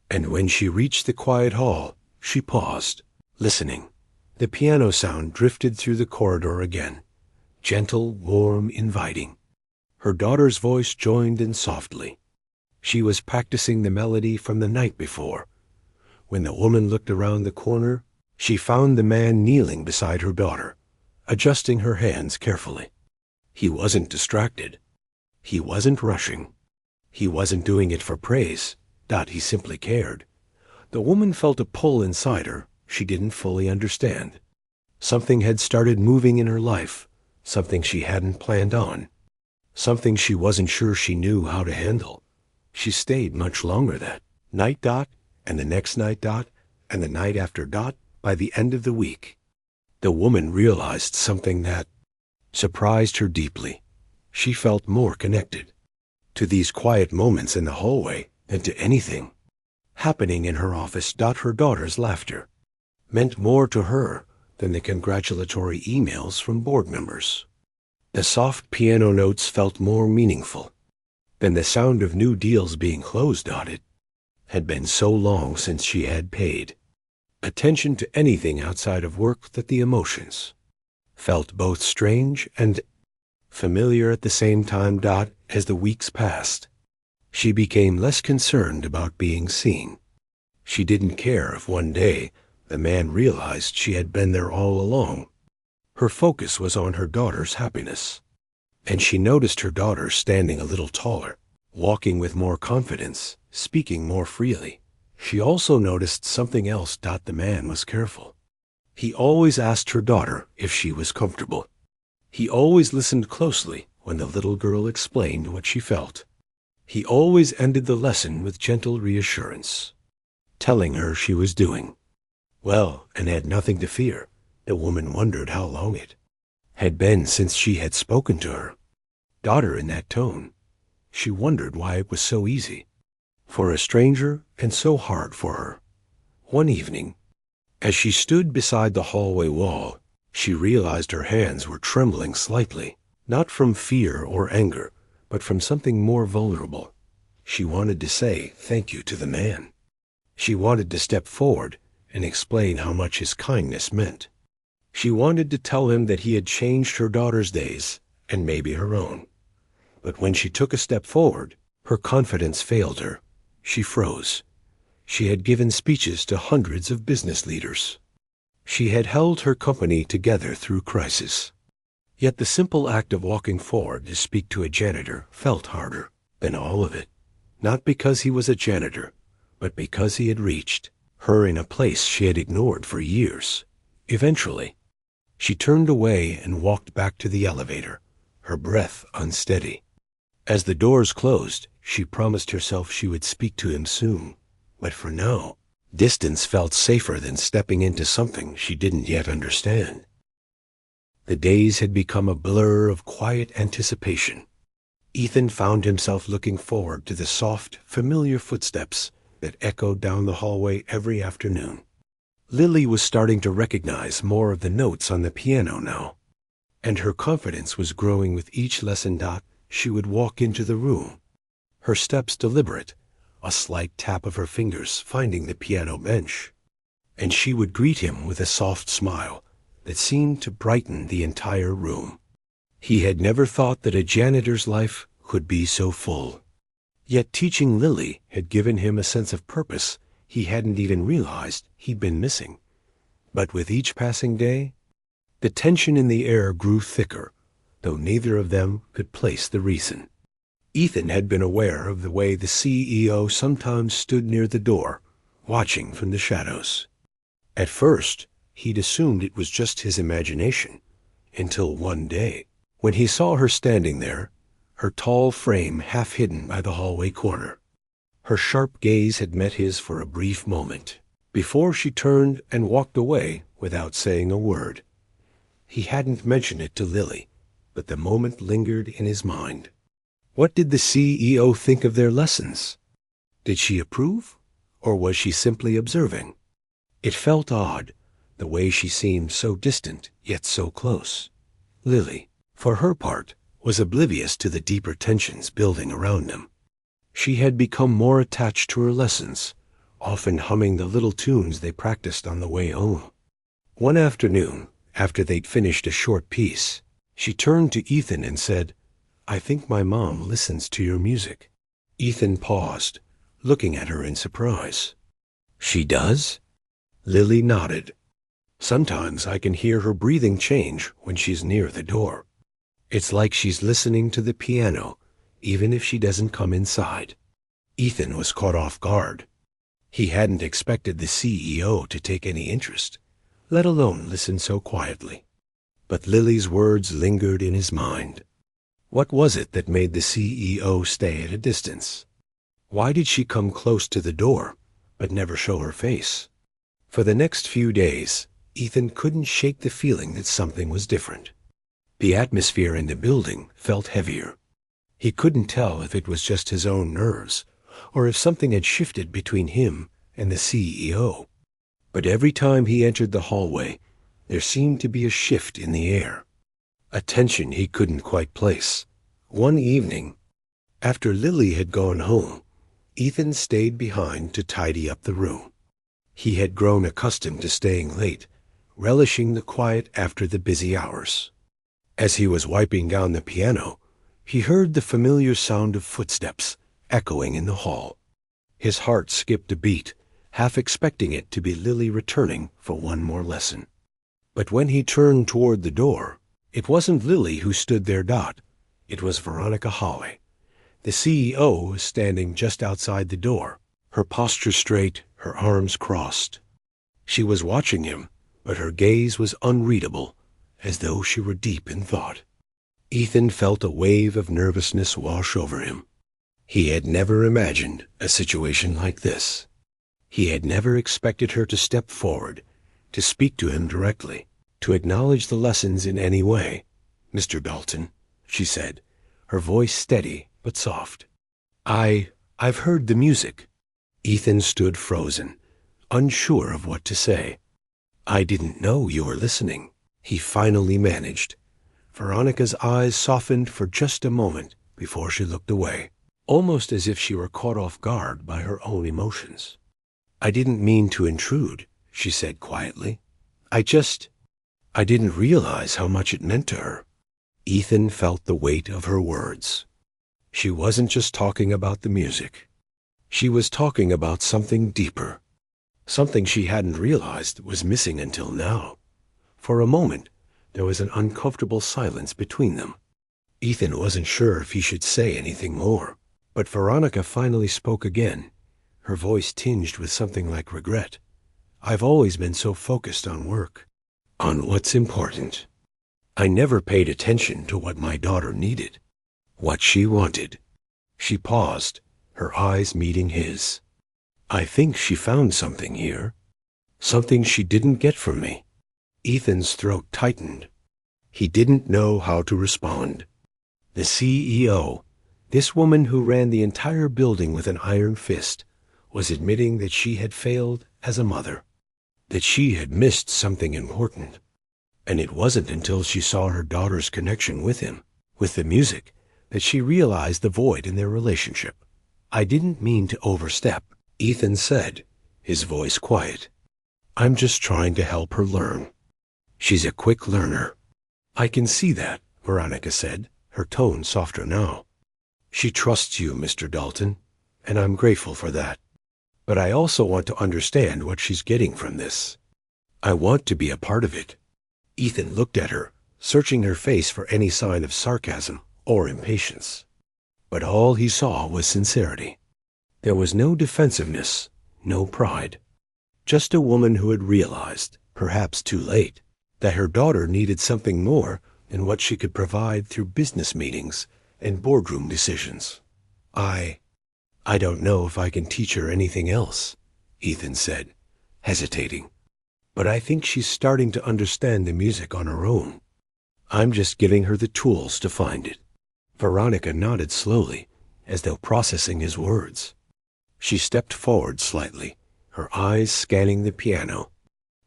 A: And when she reached the quiet hall, she paused, listening. The piano sound drifted through the corridor again, gentle, warm, inviting. Her daughter's voice joined in softly. She was practicing the melody from the night before. When the woman looked around the corner, she found the man kneeling beside her daughter, adjusting her hands carefully. He wasn't distracted. He wasn't rushing. He wasn't doing it for praise. He simply cared. The woman felt a pull inside her she didn't fully understand. Something had started moving in her life, something she hadn't planned on, something she wasn't sure she knew how to handle. She stayed much longer that night. And the next night. And the night after. By the end of the week, the woman realized something that surprised her deeply. She felt more connected to these quiet moments in the hallway than to anything happening in her office. Her daughter's laughter meant more to her than the congratulatory emails from board members. The soft piano notes felt more meaningful than the sound of new deals being closed. It had been so long since she had paid attention to anything outside of work that the emotions felt both strange and familiar at the same time. As the weeks passed, she became less concerned about being seen. She didn't care if one day the man realized she had been there all along. Her focus was on her daughter's happiness, and she noticed her daughter standing a little taller, walking with more confidence, speaking more freely. She also noticed something else. The man was careful. He always asked her daughter if she was comfortable. He always listened closely when the little girl explained what she felt. He always ended the lesson with gentle reassurance, telling her she was doing well and had nothing to fear. The woman wondered how long it had been since she had spoken to her daughter in that tone. She wondered why it was so easy for a stranger and so hard for her. One evening, as she stood beside the hallway wall, she realized her hands were trembling slightly, not from fear or anger, but from something more vulnerable. She wanted to say thank you to the man. She wanted to step forward and explain how much his kindness meant. She wanted to tell him that he had changed her daughter's days and maybe her own. But when she took a step forward, her confidence failed her. She froze. She had given speeches to hundreds of business leaders. She had held her company together through crisis. Yet the simple act of walking forward to speak to a janitor felt harder than all of it. Not because he was a janitor, but because he had reached her in a place she had ignored for years. Eventually, she turned away and walked back to the elevator, her breath unsteady. As the doors closed, she promised herself she would speak to him soon. But for now, distance felt safer than stepping into something she didn't yet understand. The days had become a blur of quiet anticipation. Ethan found himself looking forward to the soft, familiar footsteps that echoed down the hallway every afternoon. Lily was starting to recognize more of the notes on the piano now, and her confidence was growing with each lesson. She would walk into the room, her steps deliberate, a slight tap of her fingers finding the piano bench, and she would greet him with a soft smile that seemed to brighten the entire room. He had never thought that a janitor's life could be so full. Yet teaching Lily had given him a sense of purpose he hadn't even realized he'd been missing. But with each passing day, the tension in the air grew thicker, though neither of them could place the reason. Ethan had been aware of the way the CEO sometimes stood near the door, watching from the shadows. At first, he'd assumed it was just his imagination, until one day, when he saw her standing there, her tall frame half hidden by the hallway corner. Her sharp gaze had met his for a brief moment, before she turned and walked away without saying a word. He hadn't mentioned it to Lily, but the moment lingered in his mind. What did the CEO think of their lessons? Did she approve, or was she simply observing? It felt odd, the way she seemed so distant, yet so close. Lily, for her part, was oblivious to the deeper tensions building around them. She had become more attached to her lessons, often humming the little tunes they practiced on the way home. One afternoon, after they'd finished a short piece, she turned to Ethan and said, "I think my mom listens to your music." Ethan paused, looking at her in surprise. "She does?" Lily nodded. "Sometimes I can hear her breathing change when she's near the door. It's like she's listening to the piano, even if she doesn't come inside." Ethan was caught off guard. He hadn't expected the CEO to take any interest, let alone listen so quietly. But Lily's words lingered in his mind. What was it that made the CEO stay at a distance? Why did she come close to the door, but never show her face? For the next few days, Ethan couldn't shake the feeling that something was different. The atmosphere in the building felt heavier. He couldn't tell if it was just his own nerves, or if something had shifted between him and the CEO. But every time he entered the hallway, there seemed to be a shift in the air, a tension he couldn't quite place. One evening, after Lily had gone home, Ethan stayed behind to tidy up the room. He had grown accustomed to staying late, relishing the quiet after the busy hours. As he was wiping down the piano, he heard the familiar sound of footsteps echoing in the hall. His heart skipped a beat, half expecting it to be Lily returning for one more lesson. But when he turned toward the door, it wasn't Lily who stood there. It was Veronica Hawley. The CEO was standing just outside the door, her posture straight, her arms crossed. She was watching him, but her gaze was unreadable, as though she were deep in thought. Ethan felt a wave of nervousness wash over him. He had never imagined a situation like this. He had never expected her to step forward, to speak to him directly, to acknowledge the lessons in any way. "Mr. Dalton," she said, her voice steady but soft. I've heard the music." Ethan stood frozen, unsure of what to say. "I didn't know you were listening," he finally managed. Veronica's eyes softened for just a moment before she looked away, almost as if she were caught off guard by her own emotions. "I didn't mean to intrude," she said quietly. I didn't realize how much it meant to her." Ethan felt the weight of her words. She wasn't just talking about the music. She was talking about something deeper, something she hadn't realized was missing until now. For a moment, there was an uncomfortable silence between them. Ethan wasn't sure if he should say anything more, but Veronica finally spoke again, her voice tinged with something like regret. "I've always been so focused on work, on what's important. I never paid attention to what my daughter needed, what she wanted." She paused, her eyes meeting his. "I think she found something here, something she didn't get from me." Ethan's throat tightened. He didn't know how to respond. The CEO, this woman who ran the entire building with an iron fist, was admitting that she had failed as a mother, that she had missed something important. And it wasn't until she saw her daughter's connection with him, with the music, that she realized the void in their relationship. "I didn't mean to overstep," Ethan said, his voice quiet. "I'm just trying to help her learn. She's a quick learner." "I can see that," Veronica said, her tone softer now. "She trusts you, Mr. Dalton, and I'm grateful for that. But I also want to understand what she's getting from this. I want to be a part of it." Ethan looked at her, searching her face for any sign of sarcasm or impatience. But all he saw was sincerity. There was no defensiveness, no pride. Just a woman who had realized, perhaps too late, that her daughter needed something more than what she could provide through business meetings and boardroom decisions. I don't know if I can teach her anything else," Ethan said, hesitating. "But I think she's starting to understand the music on her own. I'm just giving her the tools to find it." Veronica nodded slowly, as though processing his words. She stepped forward slightly, her eyes scanning the piano.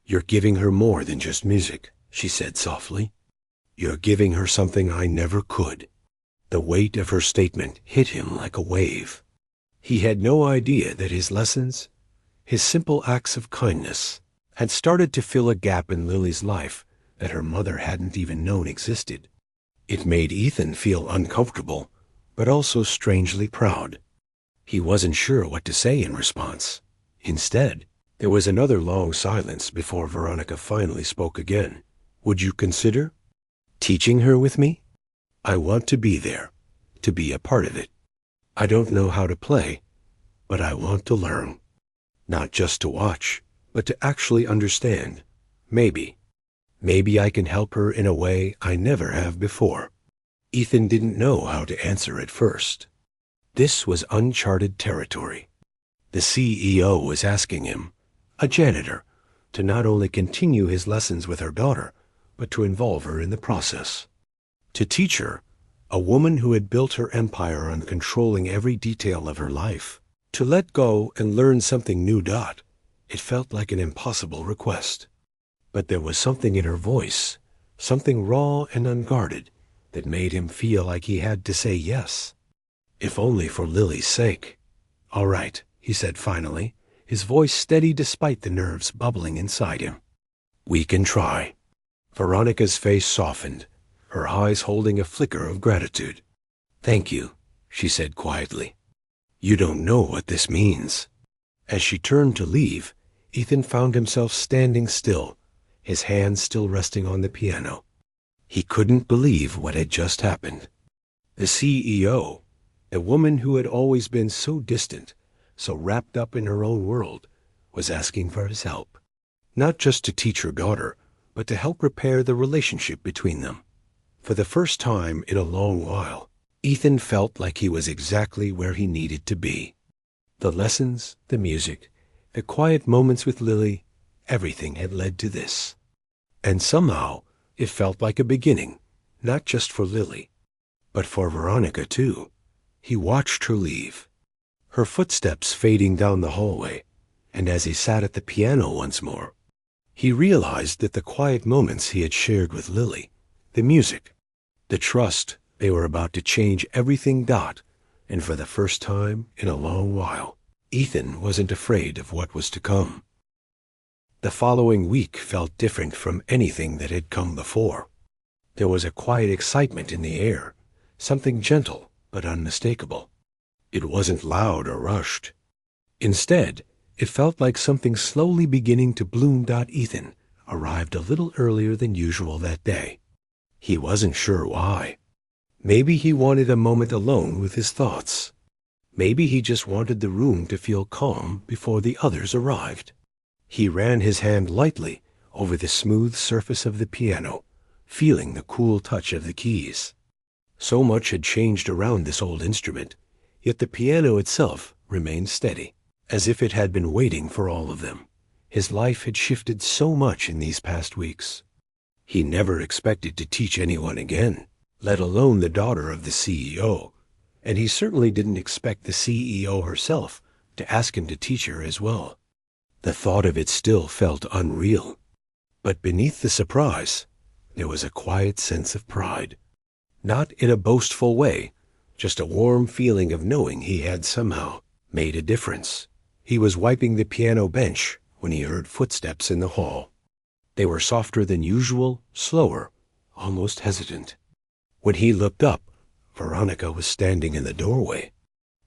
A: "You're giving her more than just music," she said softly. "You're giving her something I never could." The weight of her statement hit him like a wave. He had no idea that his lessons, his simple acts of kindness, had started to fill a gap in Lily's life that her mother hadn't even known existed. It made Ethan feel uncomfortable, but also strangely proud. He wasn't sure what to say in response. Instead, there was another long silence before Veronica finally spoke again. "Would you consider teaching her with me? I want to be there, to be a part of it. I don't know how to play, but I want to learn. Not just to watch, but to actually understand. Maybe I can help her in a way I never have before." Ethan didn't know how to answer at first. This was uncharted territory. The CEO was asking him, a janitor, to not only continue his lessons with her daughter, but to involve her in the process. To teach her, a woman who had built her empire on controlling every detail of her life, to let go and learn something new. It felt like an impossible request. But there was something in her voice, something raw and unguarded, that made him feel like he had to say yes, if only for Lily's sake. "All right," he said finally, his voice steady despite the nerves bubbling inside him. "We can try." Veronica's face softened, her eyes holding a flicker of gratitude. "Thank you," she said quietly. "You don't know what this means." As she turned to leave, Ethan found himself standing still, his hands still resting on the piano. He couldn't believe what had just happened. The CEO, a woman who had always been so distant, so wrapped up in her own world, was asking for his help. Not just to teach her daughter, but to help repair the relationship between them. For the first time in a long while, Ethan felt like he was exactly where he needed to be. The lessons, the music, the quiet moments with Lily, everything had led to this. And somehow, it felt like a beginning, not just for Lily, but for Veronica too. He watched her leave, her footsteps fading down the hallway, and as he sat at the piano once more, he realized that the quiet moments he had shared with Lily, the music, the trust they were about to change everything. And for the first time in a long while, Ethan wasn't afraid of what was to come. The following week felt different from anything that had come before. There was a quiet excitement in the air, something gentle but unmistakable. It wasn't loud or rushed. Instead, it felt like something slowly beginning to bloom. Ethan arrived a little earlier than usual that day. He wasn't sure why. Maybe he wanted a moment alone with his thoughts. Maybe he just wanted the room to feel calm before the others arrived. He ran his hand lightly over the smooth surface of the piano, feeling the cool touch of the keys. So much had changed around this old instrument, yet the piano itself remained steady, as if it had been waiting for all of them. His life had shifted so much in these past weeks. He never expected to teach anyone again, let alone the daughter of the CEO, and he certainly didn't expect the CEO herself to ask him to teach her as well. The thought of it still felt unreal. But beneath the surprise, there was a quiet sense of pride. Not in a boastful way, just a warm feeling of knowing he had somehow made a difference. He was wiping the piano bench when he heard footsteps in the hall. They were softer than usual, slower, almost hesitant. When he looked up, Veronica was standing in the doorway.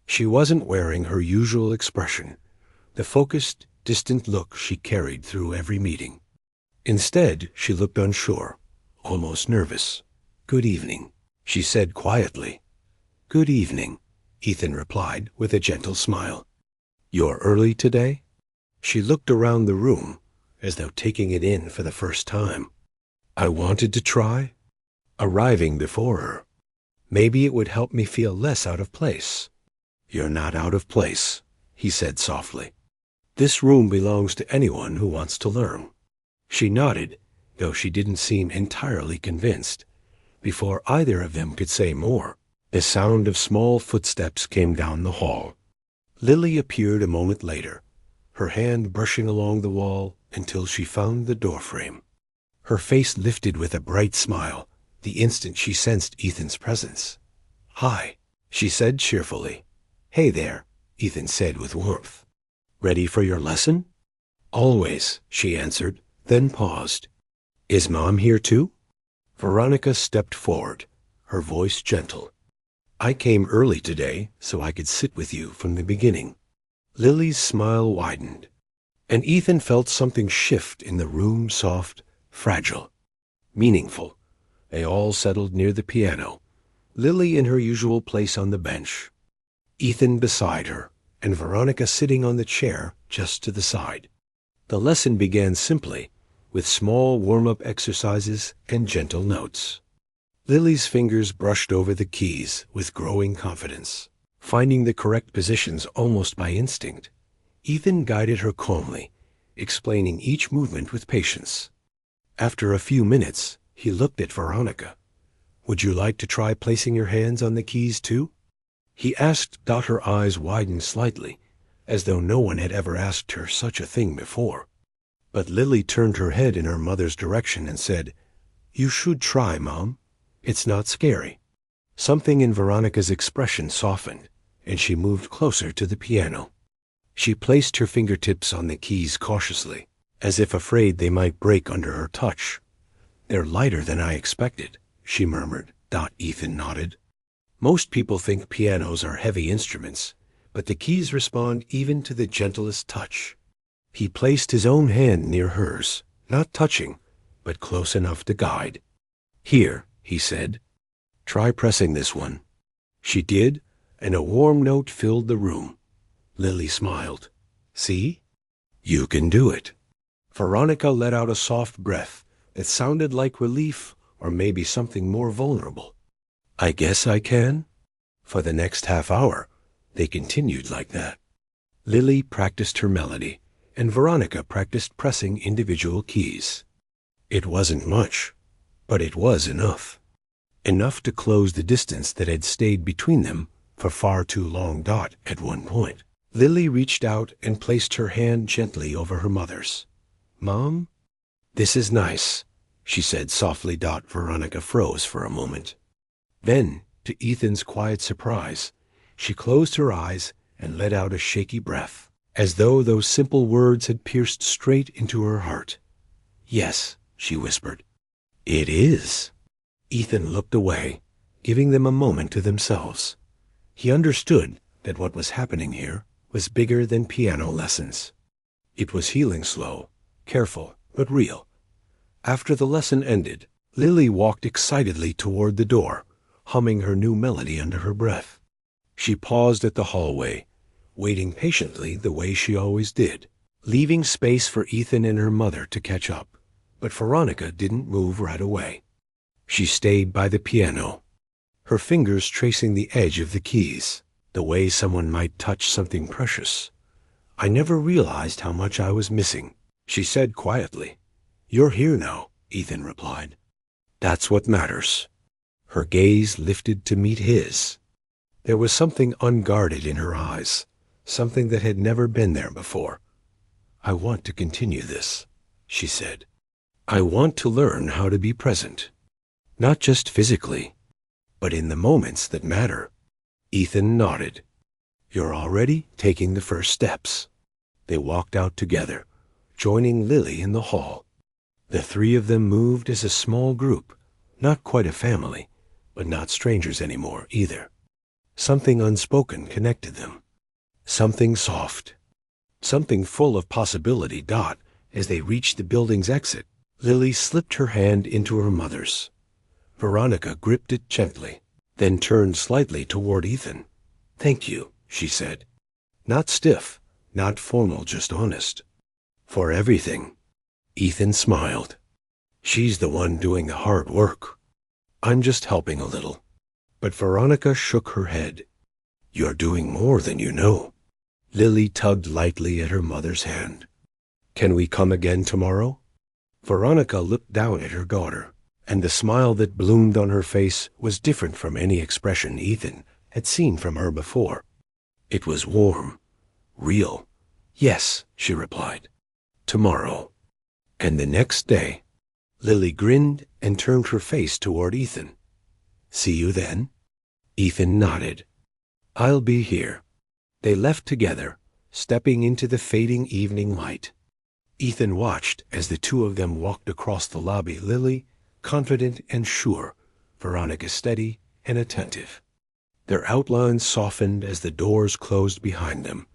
A: She wasn't wearing her usual expression, the focused, distant look she carried through every meeting. Instead, she looked unsure, almost nervous. "Good evening," she said quietly. "Good evening," Ethan replied with a gentle smile. "You're early today?" She looked around the room, as though taking it in for the first time. "I wanted to try." Arriving before her, "Maybe it would help me feel less out of place." "You're not out of place," he said softly. "This room belongs to anyone who wants to learn." She nodded, though she didn't seem entirely convinced. Before either of them could say more, the sound of small footsteps came down the hall. Lily appeared a moment later, her hand brushing along the wall until she found the doorframe. Her face lifted with a bright smile the instant she sensed Ethan's presence. "Hi," she said cheerfully. "Hey there," Ethan said with warmth. "Ready for your lesson?" "Always," she answered, then paused. "Is Mom here too?" Veronica stepped forward, her voice gentle. "I came early today so I could sit with you from the beginning." Lily's smile widened, and Ethan felt something shift in the room, soft, fragile, meaningful. They all settled near the piano, Lily in her usual place on the bench, Ethan beside her, and Veronica sitting on the chair just to the side. The lesson began simply, with small warm-up exercises and gentle notes. Lily's fingers brushed over the keys with growing confidence, finding the correct positions almost by instinct. Ethan guided her calmly, explaining each movement with patience. After a few minutes, he looked at Veronica. "Would you like to try placing your hands on the keys too?" He asked. Her eyes widened slightly, as though no one had ever asked her such a thing before. But Lily turned her head in her mother's direction and said, "You should try, Mom. It's not scary." Something in Veronica's expression softened, and she moved closer to the piano. She placed her fingertips on the keys cautiously, as if afraid they might break under her touch. "They're lighter than I expected," she murmured. Ethan nodded. Most people think pianos are heavy instruments, but the keys respond even to the gentlest touch. He placed his own hand near hers, not touching, but close enough to guide. Here, he said, try pressing this one. She did, and a warm note filled the room. Lily smiled. See? You can do it. Veronica let out a soft breath that sounded like relief or maybe something more vulnerable. I guess I can? For the next half hour, they continued like that. Lily practiced her melody, and Veronica practiced pressing individual keys. It wasn't much, but it was enough. Enough to close the distance that had stayed between them for far too long. At one point, Lily reached out and placed her hand gently over her mother's. Mom? This is nice, she said softly. Veronica froze for a moment. Then, to Ethan's quiet surprise, she closed her eyes and let out a shaky breath, as though those simple words had pierced straight into her heart. Yes, she whispered. It is. Ethan looked away, giving them a moment to themselves. He understood that what was happening here was bigger than piano lessons. It was healing slow, careful, but real. After the lesson ended, Lily walked excitedly toward the door, humming her new melody under her breath. She paused at the hallway, waiting patiently the way she always did, leaving space for Ethan and her mother to catch up. But Veronica didn't move right away. She stayed by the piano, her fingers tracing the edge of the keys, the way someone might touch something precious. I never realized how much I was missing, she said quietly. You're here now, Ethan replied. That's what matters. Her gaze lifted to meet his. There was something unguarded in her eyes, something that had never been there before. I want to continue this, she said. I want to learn how to be present, not just physically, but in the moments that matter. Ethan nodded. You're already taking the first steps. They walked out together, joining Lily in the hall. The three of them moved as a small group, not quite a family, but not strangers anymore either. Something unspoken connected them. Something soft. Something full of possibility. As they reached the building's exit, Lily slipped her hand into her mother's. Veronica gripped it gently, then turned slightly toward Ethan. Thank you, she said. Not stiff, not formal, just honest. For everything. Ethan smiled. She's the one doing the hard work. I'm just helping a little. But Veronica shook her head. You're doing more than you know. Lily tugged lightly at her mother's hand. Can we come again tomorrow? Veronica looked down at her daughter, and the smile that bloomed on her face was different from any expression Ethan had seen from her before. It was warm, real. Yes, she replied. Tomorrow. And the next day. Lily grinned and turned her face toward Ethan. See you then? Ethan nodded. I'll be here. They left together, stepping into the fading evening light. Ethan watched as the two of them walked across the lobby, Lily confident and sure, Veronica steady and attentive. Their outlines softened as the doors closed behind them.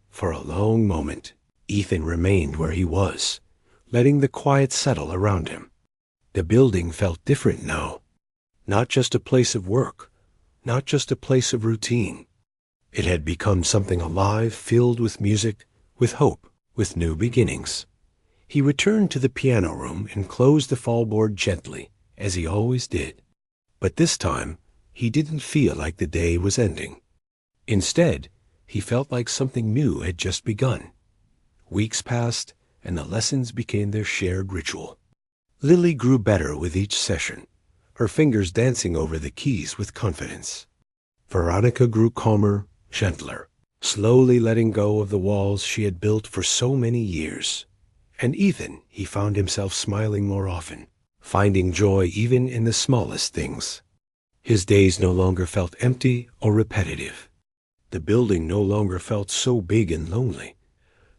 A: For a long moment, Ethan remained where he was, letting the quiet settle around him. The building felt different now. Not just a place of work, not just a place of routine. It had become something alive, filled with music, with hope, with new beginnings. He returned to the piano room and closed the fallboard gently, as he always did. But this time, he didn't feel like the day was ending. Instead, he felt like something new had just begun. Weeks passed, and the lessons became their shared ritual. Lily grew better with each session, her fingers dancing over the keys with confidence. Veronica grew calmer, gentler, slowly letting go of the walls she had built for so many years. And Ethan, he found himself smiling more often, finding joy even in the smallest things. His days no longer felt empty or repetitive. The building no longer felt so big and lonely.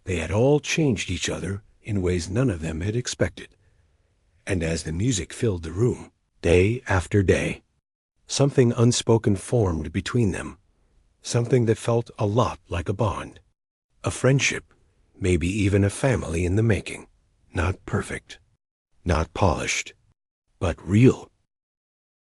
A: They had all changed each other in ways none of them had expected. And as the music filled the room, day after day. Something unspoken formed between them, something that felt a lot like a bond. A friendship, maybe even a family in the making. Not perfect, not polished, but real.